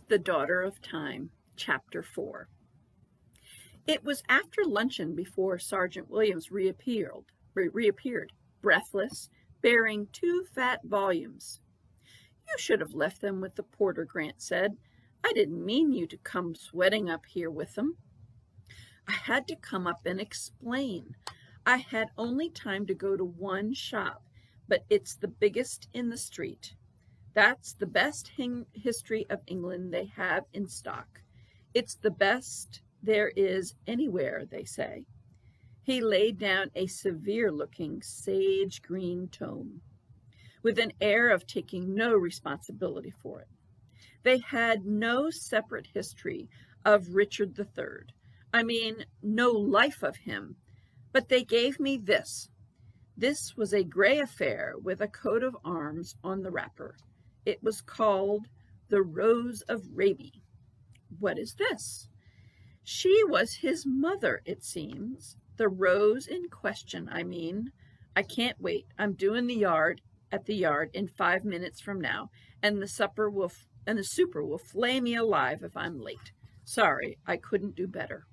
The Daughter of Time, Chapter 4. It was after luncheon before Sergeant Williams reappeared, breathless, bearing 2 fat volumes. "You should have left them with the porter," Grant said. "I didn't mean you to come sweating up here with them." "I had to come up and explain. I had only time to go to one shop, but it's the biggest in the street. That's the best history of England they have in stock. It's the best there is anywhere, they say." He laid down a severe-looking sage-green tome, with an air of taking no responsibility for it. They had no separate history of Richard III. I mean, no life of him, but they gave me this. This was a gray affair with a coat of arms on the wrapper. It was called The Rose of Raby. What is this? She was his mother, it seems. The rose in question, I mean. I can't wait. I'm due in at the yard in 5 minutes from now, and the super will flay me alive if I'm late. Sorry, I couldn't do better.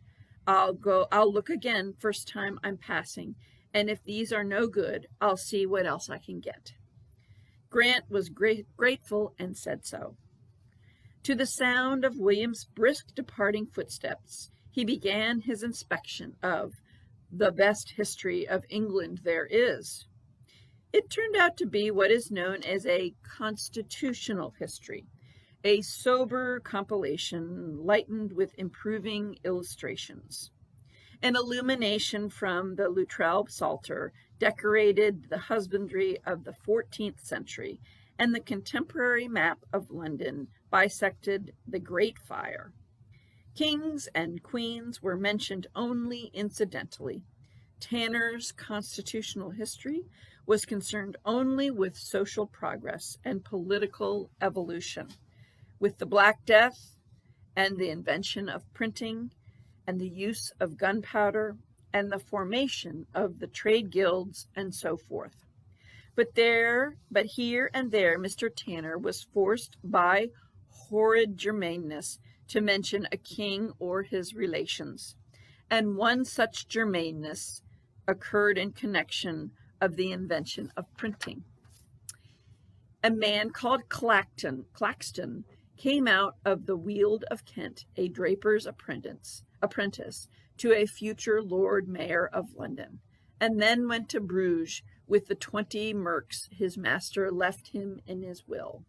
I'll look again first time I'm passing, and if these are no good, I'll see what else I can get." Grant was grateful and said so. To the sound of William's brisk departing footsteps, he began his inspection of the best history of England there is. It turned out to be what is known as a constitutional history, a sober compilation lightened with improving illustrations. An illumination from the Luttrell Psalter decorated the husbandry of the 14th century, and the contemporary map of London bisected the Great Fire. Kings and queens were mentioned only incidentally. Tanner's constitutional history was concerned only with social progress and political evolution, with the Black Death and the invention of printing and the use of gunpowder and the formation of the trade guilds and so forth. But here and there Mr. Tanner was forced by horrid germaneness to mention a king or his relations, and one such germaneness occurred in connection of the invention of printing. A man called Claxton came out of the Weald of Kent, a draper's apprentice, to a future Lord Mayor of London, and then went to Bruges with the 20 merks his master left him in his will.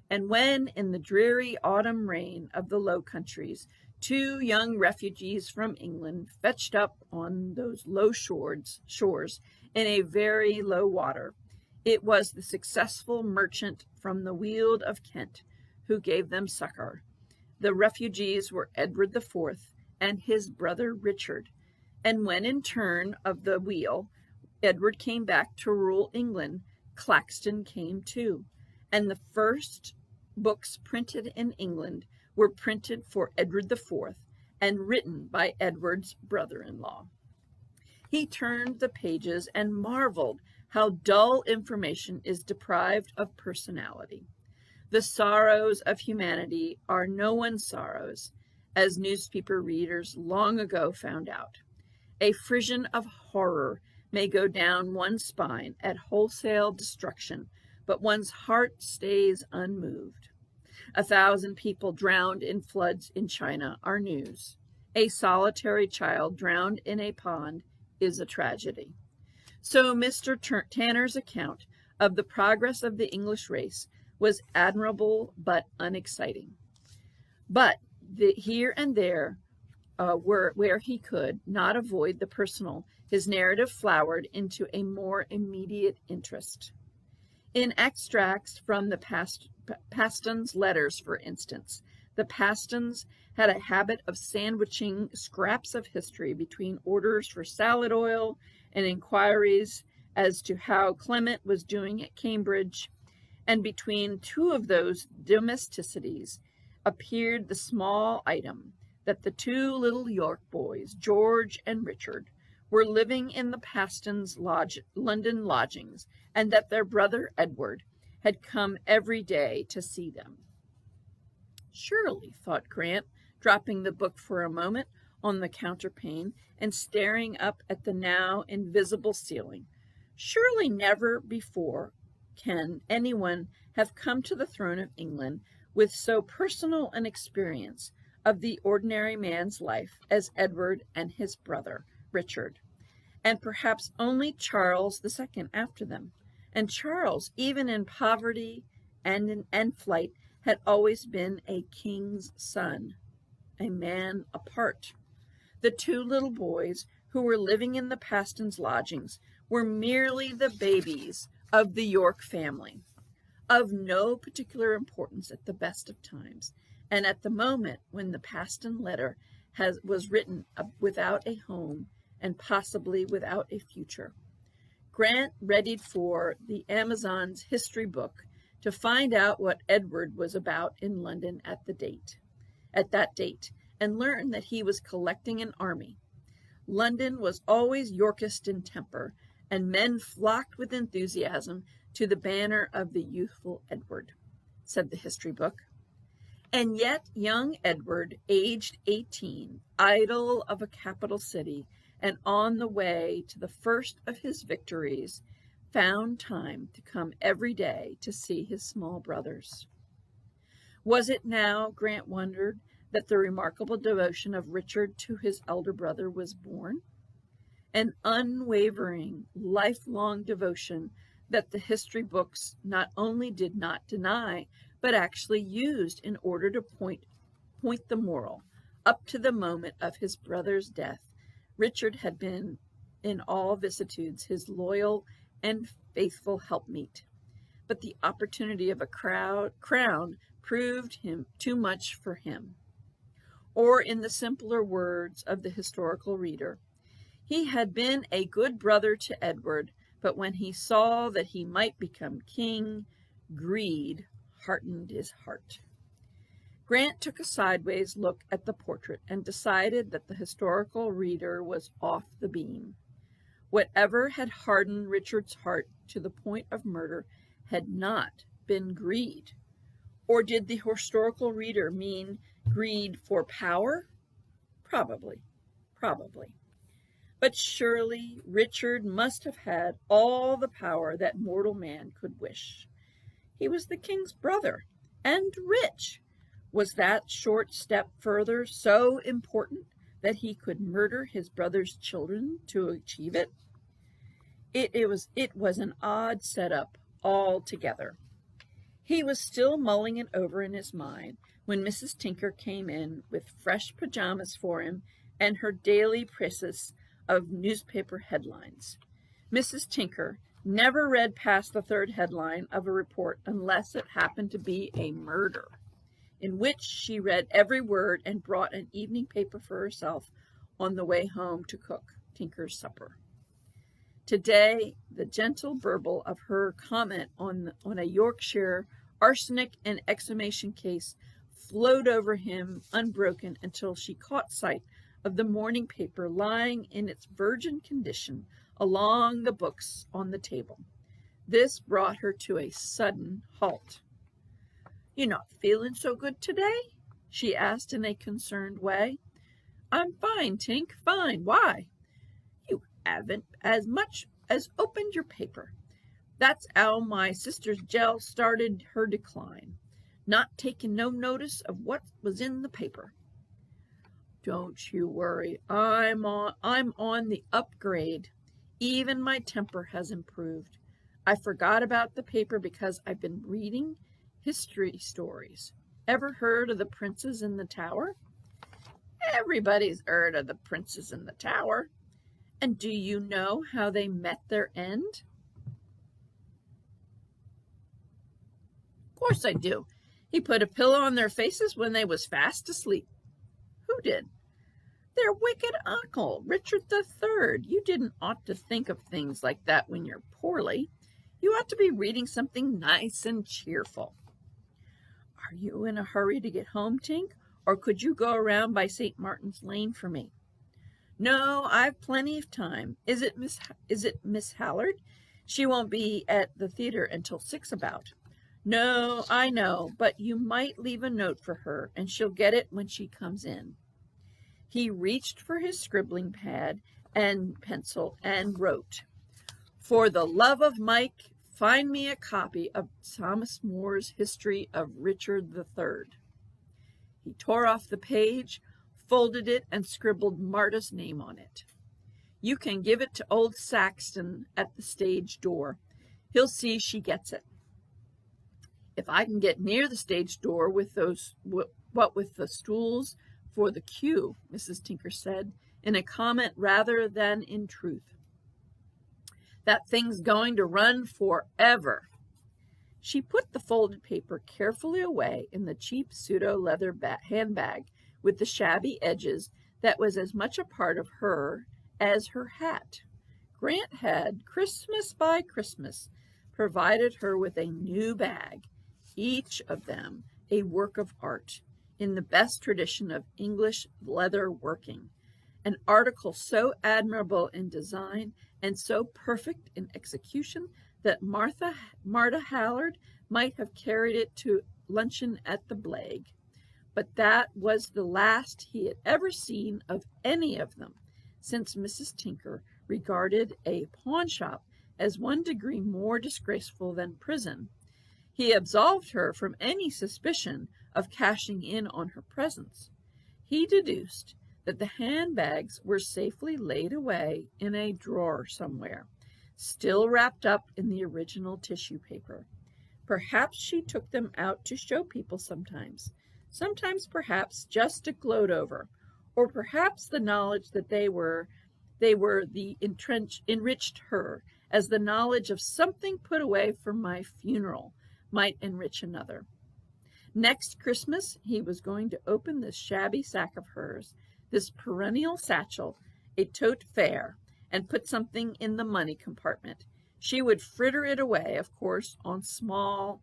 And when, in the dreary autumn rain of the Low Countries, 2 young refugees from England fetched up on those low shores in a very low water, it was the successful merchant from the Weald of Kent who gave them succor. The refugees were Edward IV and his brother Richard, and when in turn of the wheel Edward came back to rule England, Claxton came too, and the first books printed in England were printed for Edward IV and written by Edward's brother-in-law. He turned the pages and marveled how dull information is deprived of personality. The sorrows of humanity are no one's sorrows, as newspaper readers long ago found out. A frisson of horror may go down one's spine at wholesale destruction, but one's heart stays unmoved. 1,000 people drowned in floods in China are news. A solitary child drowned in a pond is a tragedy. So Mr. Tanner's account of the progress of the English race was admirable but unexciting. But here and there, where he could not avoid the personal, his narrative flowered into a more immediate interest. In extracts from the Pastons' letters, for instance, the Pastons had a habit of sandwiching scraps of history between orders for salad oil and inquiries as to how Clement was doing at Cambridge, and between 2 of those domesticities appeared the small item that the 2 little York boys, George and Richard, were living in the Pastons' London lodgings, and that their brother Edward had come every day to see them. Surely, thought Grant, dropping the book for a moment on the counterpane and staring up at the now invisible ceiling. Surely never before can anyone have come to the throne of England with so personal an experience of the ordinary man's life as Edward and his brother, Richard, and perhaps only Charles II after them. And Charles, even in poverty and flight, had always been a king's son, a man apart. The two little boys who were living in the Pastons' lodgings were merely the babies of the York family, of no particular importance at the best of times, and at the moment when the Paston letter was written without a home and possibly without a future. Grant readied for the Amazon's history book to find out what Edward was about in London at that date, and learned that he was collecting an army. London was always Yorkist in temper, and men flocked with enthusiasm to the banner of the youthful Edward, said the history book. And yet young Edward, aged 18, idol of a capital city, and on the way to the first of his victories, found time to come every day to see his small brothers. Was it now, Grant wondered, that the remarkable devotion of Richard to his elder brother was born? An unwavering, lifelong devotion that the history books not only did not deny, but actually used in order to point the moral. Up to the moment of his brother's death, Richard had been in all vicissitudes his loyal and faithful helpmeet. But the opportunity of a crown proved him too much for him. Or in the simpler words of the historical reader, he had been a good brother to Edward, but when he saw that he might become king, greed hardened his heart. Grant took a sideways look at the portrait and decided that the historical reader was off the beam. Whatever had hardened Richard's heart to the point of murder had not been greed. Or did the historical reader mean greed for power? Probably. But surely Richard must have had all the power that mortal man could wish. He was the king's brother, and rich. Was that short step further so important that he could murder his brother's children to achieve it? It was an odd setup altogether. He was still mulling it over in his mind when Mrs. Tinker came in with fresh pajamas for him and her daily précis of newspaper headlines. Mrs. Tinker never read past the third headline of a report unless it happened to be a murder, in which she read every word and brought an evening paper for herself on the way home to cook Tinker's supper. Today, the gentle burble of her comment on a Yorkshire arsenic and exhumation case flowed over him unbroken until she caught sight of the morning paper lying in its virgin condition along the books on the table. This brought her to a sudden halt. "You not feeling so good today?" she asked in a concerned way. "I'm fine, Tink, fine. Why?" "You haven't as much as opened your paper. That's how my sister's Jell started her decline, not taking no notice of what was in the paper." "Don't you worry. I'm on the upgrade. Even my temper has improved. I forgot about the paper because I've been reading history stories. Ever heard of the Princes in the Tower?" "Everybody's heard of the Princes in the Tower." "And do you know how they met their end?" "Of course I do. He put a pillow on their faces when they was fast asleep." "Who did?" "Their wicked uncle, Richard III. You didn't ought to think of things like that when you're poorly. You ought to be reading something nice and cheerful." "Are you in a hurry to get home, Tink, or could you go around by St. Martin's Lane for me?" "No, I've plenty of time. Is it Miss Hallard? She won't be at the theater until 6 about." No, I know, but you might leave a note for her, and she'll get it when she comes in. He reached for his scribbling pad and pencil and wrote, "For the love of Mike, find me a copy of Thomas More's History of Richard III." He tore off the page, folded it, and scribbled Marta's name on it. "You can give it to old Saxton at the stage door. He'll see she gets it." "If I can get near the stage door with with the stools for the queue," Mrs. Tinker said, in a comment rather than in truth. "That thing's going to run forever." She put the folded paper carefully away in the cheap pseudo-leather handbag with the shabby edges that was as much a part of her as her hat. Grant had, Christmas by Christmas, provided her with a new bag, each of them a work of art, in the best tradition of English leather working, an article so admirable in design and so perfect in execution that Martha Hallard might have carried it to luncheon at the Blagg. But that was the last he had ever seen of any of them, since Mrs. Tinker regarded a pawnshop as 1 degree more disgraceful than prison. He absolved her from any suspicion of cashing in on her presents. He deduced that the handbags were safely laid away in a drawer somewhere, still wrapped up in the original tissue paper. Perhaps she took them out to show people sometimes perhaps just to gloat over, or perhaps the knowledge that they were enriched her, as the knowledge of something put away for my funeral might enrich another. Next Christmas he was going to open this shabby sack of hers, this perennial satchel, a tote fair, and put something in the money compartment. She would fritter it away, of course, on small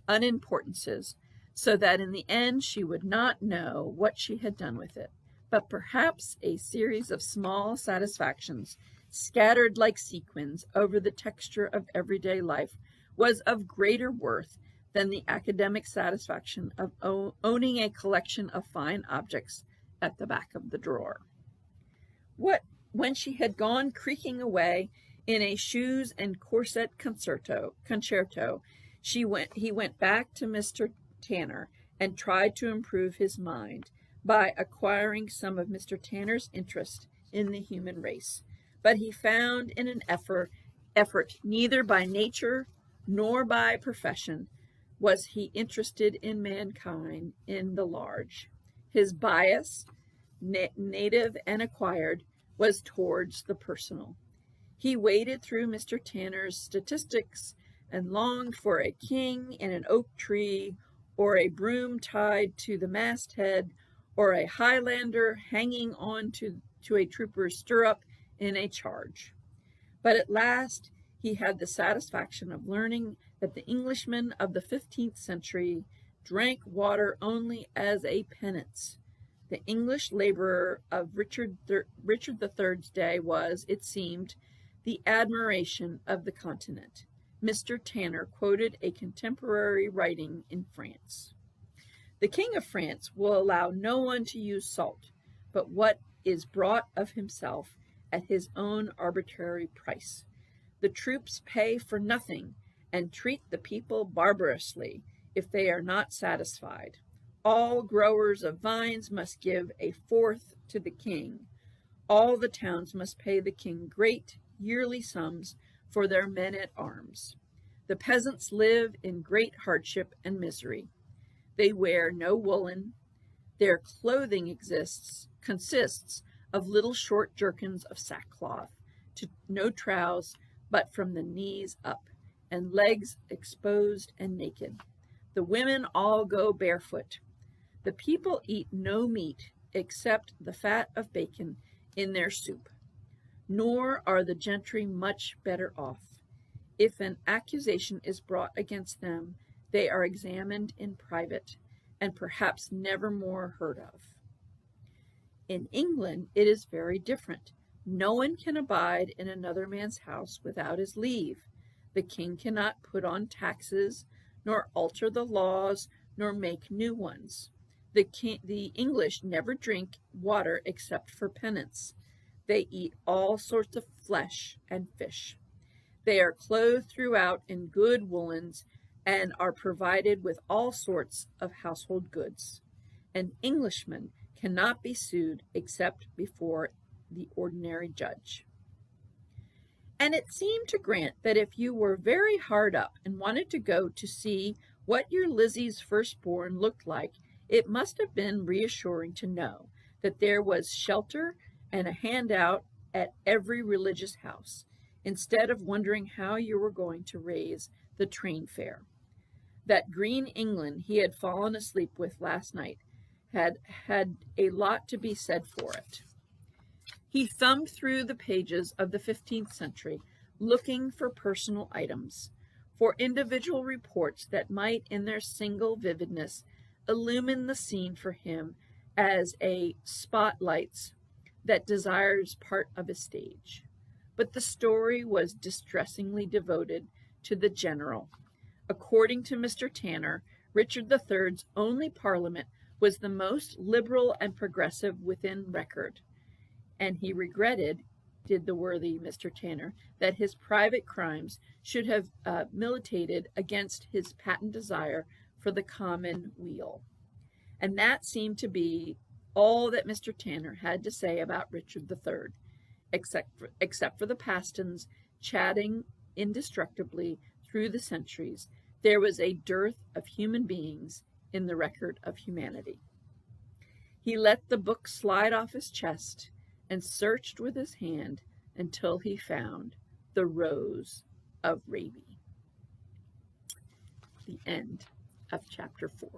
unimportances, so that in the end she would not know what she had done with it. But perhaps a series of small satisfactions, scattered like sequins over the texture of everyday life, was of greater worth than the academic satisfaction of owning a collection of fine objects at the back of the drawer. When she had gone creaking away in a shoes and corset concerto, he went back to Mr. Tanner and tried to improve his mind by acquiring some of Mr. Tanner's interest in the human race. But he found in an effort neither by nature nor by profession was he interested in mankind in the large. His bias, native and acquired, was towards the personal. He waded through Mr. Tanner's statistics and longed for a king in an oak tree, or a broom tied to the masthead, or a Highlander hanging on to a trooper's stirrup in a charge. But at last he had the satisfaction of learning that the Englishman of the 15th century drank water only as a penance. The English laborer of Richard III's day was, it seemed, the admiration of the continent. Mr. Tanner quoted a contemporary writing in France. "The King of France will allow no one to use salt, but what is brought of himself at his own arbitrary price. The troops pay for nothing and treat the people barbarously if they are not satisfied. All growers of vines must give a fourth to the king. All the towns must pay the king great yearly sums for their men-at-arms. The peasants live in great hardship and misery. They wear no woolen. Their clothing consists of little short jerkins of sackcloth, no trousers but from the knees up, and legs exposed and naked. The women all go barefoot. The people eat no meat except the fat of bacon in their soup. Nor are the gentry much better off. If an accusation is brought against them, they are examined in private, and perhaps never more heard of. In England it is very different. No one can abide in another man's house without his leave. The king cannot put on taxes, nor alter the laws, nor make new ones. The English never drink water except for penance. They eat all sorts of flesh and fish. They are clothed throughout in good woolens and are provided with all sorts of household goods. An Englishman cannot be sued except before the ordinary judge. And it seemed to Grant that if you were very hard up and wanted to go to see what your Lizzie's firstborn looked like, it must have been reassuring to know that there was shelter and a handout at every religious house, instead of wondering how you were going to raise the train fare. That green England he had fallen asleep with last night had a lot to be said for it. He thumbed through the pages of the 15th century, looking for personal items, for individual reports that might, in their single vividness, illumine the scene for him as a spotlights that desires part of a stage. But the story was distressingly devoted to the general. According to Mr. Tanner, Richard III's only parliament was the most liberal and progressive within record, and he regretted, did the worthy Mr. Tanner, that his private crimes should have militated against his patent desire for the common weal. And that seemed to be all that Mr. Tanner had to say about Richard III, except for the Pastons chatting indestructibly through the centuries. There was a dearth of human beings in the record of humanity. He let the book slide off his chest and searched with his hand until he found the Rose of Raby. The end of chapter 4.